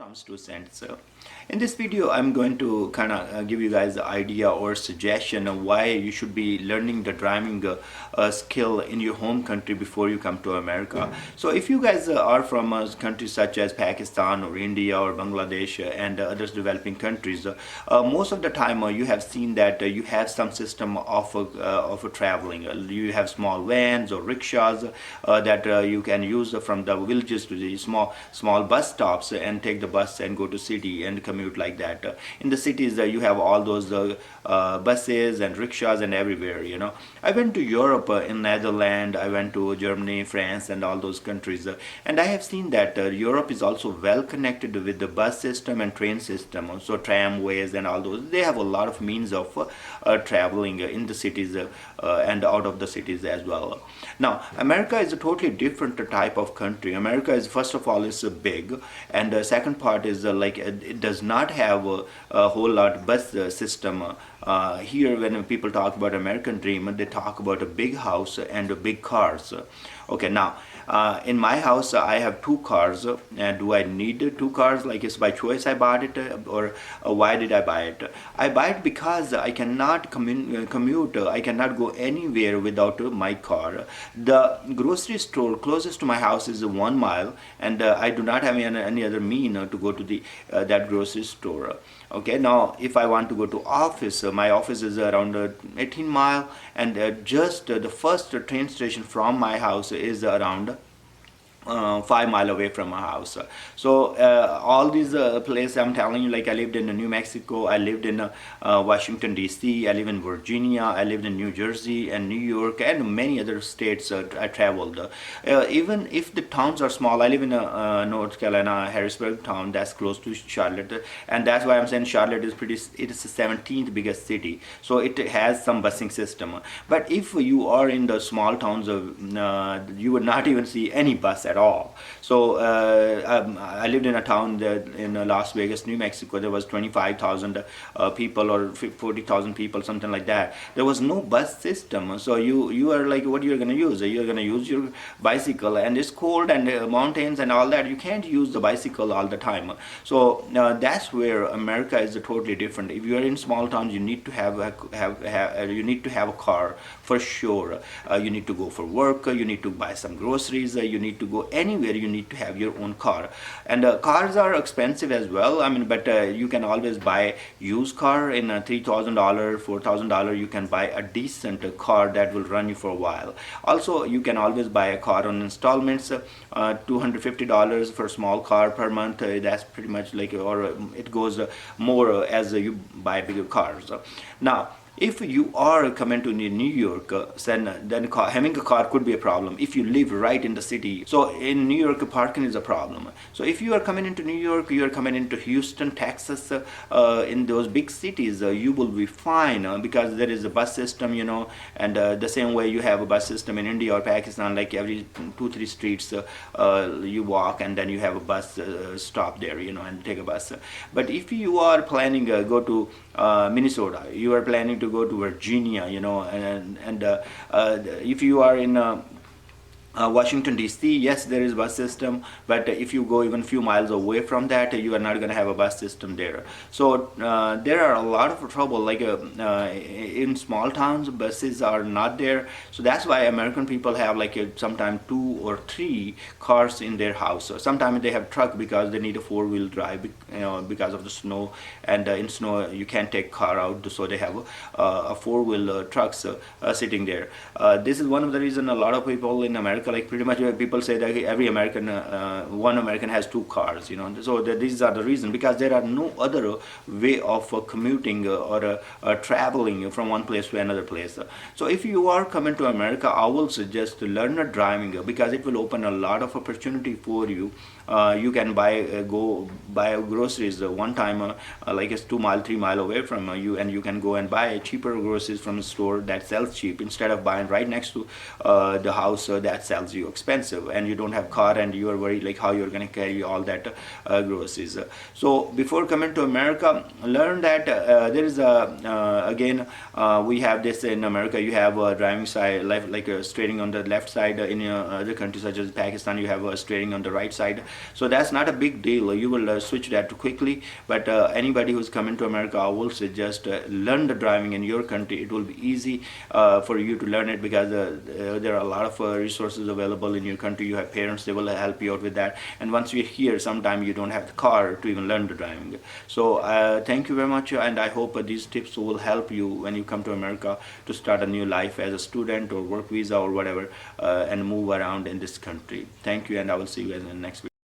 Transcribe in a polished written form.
AamirzTwoCents. In this video, I'm going to kind of give you guys the idea or suggestion of why you should be learning the driving skill in your home country before you come to America. So if you guys are from countries such as Pakistan or India or Bangladesh and other developing countries, most of the time you have seen that you have some system of traveling. You have small vans or rickshaws that you can use from the villages to the small bus stops and take the bus and go to city and commute like that. In the cities, you have all those buses and rickshaws and everywhere. I went to Europe in Netherlands. I went to Germany, France, and all those countries, and I have seen that Europe is also well connected with the bus system and train system. So tramways and all those, they have a lot of means of traveling in the cities and out of the cities as well. Now, America is a totally different type of country. America is, first of all, is big, and the second part is it does not have a whole lot bus system. Here, when people talk about American dream, they talk about a big house and big cars. Okay, now in my house I have two cars. And do I need two cars? Like, it's by choice I bought it, or why did I buy it? I buy it because I cannot commute. I cannot go anywhere without my car. The grocery store closest to my house is 1 mile, and I do not have any other mean to go to the that grocery store. Okay, now if I want to go to office, my office is around 18 mile, and just the first train station from my house is around 5 miles away from my house. So all these places I'm telling you, like I lived in New Mexico, I lived in Washington DC, I live in Virginia, I lived in New Jersey and New York and many other states I traveled. Even if the towns are small, I live in North Carolina, Harrisburg town that's close to Charlotte, and that's why I'm saying Charlotte is it is the 17th biggest city, so it has some busing system. But if you are in the small towns, you would not even see any bus at all. So I lived in a town that in Las Vegas, New Mexico. There was 25,000 people or 40,000 people, something like that. There was no bus system. So you are like, what you're going to use? You're going to use your bicycle, and it's cold and mountains and all that. You can't use the bicycle all the time. So that's where America is totally different. If you are in small towns, you need to have a car for sure. You need to go for work. You need to buy some groceries. You need to go anywhere. You need to have your own car, and cars are expensive as well. I mean, but you can always buy used car in $3,000, $4,000. You can buy a decent car that will run you for a while. Also, you can always buy a car on installments, $250 for a small car per month. That's pretty much like, or it goes more as you buy bigger cars. Now, if you are coming to New York, then having a car could be a problem if you live right in the city. So in New York, parking is a problem. So if you are coming into New York, you are coming into Houston, Texas, in those big cities, you will be fine because there is a bus system, and the same way you have a bus system in India or Pakistan, like every 2-3 streets you walk and then you have a bus stop there, and take a bus. But if you are planning go to Minnesota, you are planning to go to Virginia, and if you are in Washington DC, yes, there is bus system, but if you go even few miles away from that, you are not going to have a bus system there. So there are a lot of trouble, like in small towns, buses are not there. So that's why American people have like sometimes 2 or 3 cars in their house. So sometimes they have truck because they need a 4-wheel drive, because of the snow, and in snow you can't take car out, so they have a 4-wheel trucks sitting there. This is one of the reasons a lot of people in America, like pretty much people say that every American, one American has 2 cars, so these are the reason, because there are no other way of commuting or traveling from one place to another place. So if you are coming to America, I will suggest to learn driving, because it will open a lot of opportunity for you. You can go buy groceries one time, like it's 2 mile, 3 mile away from you, and you can go and buy cheaper groceries from a store that sells cheap, instead of buying right next to the house that sells you expensive, and you don't have car and you are worried like how you're going to carry all that groceries. So before coming to America, learn that there is again we have this in America. You have a driving side like steering on the left side. In other countries such as Pakistan, you have a steering on the right side. So that's not a big deal. You will switch that quickly. But anybody who's coming to America, I will suggest learn the driving in your country. It will be easy for you to learn it, because there are a lot of resources available in your country. You have parents, they will help you out with that. And once you're here, sometime you don't have the car to even learn the driving. So thank you very much, and I hope these tips will help you when you come to America to start a new life as a student or work visa or whatever, and move around in this country. Thank you, and I will see you guys in the next video.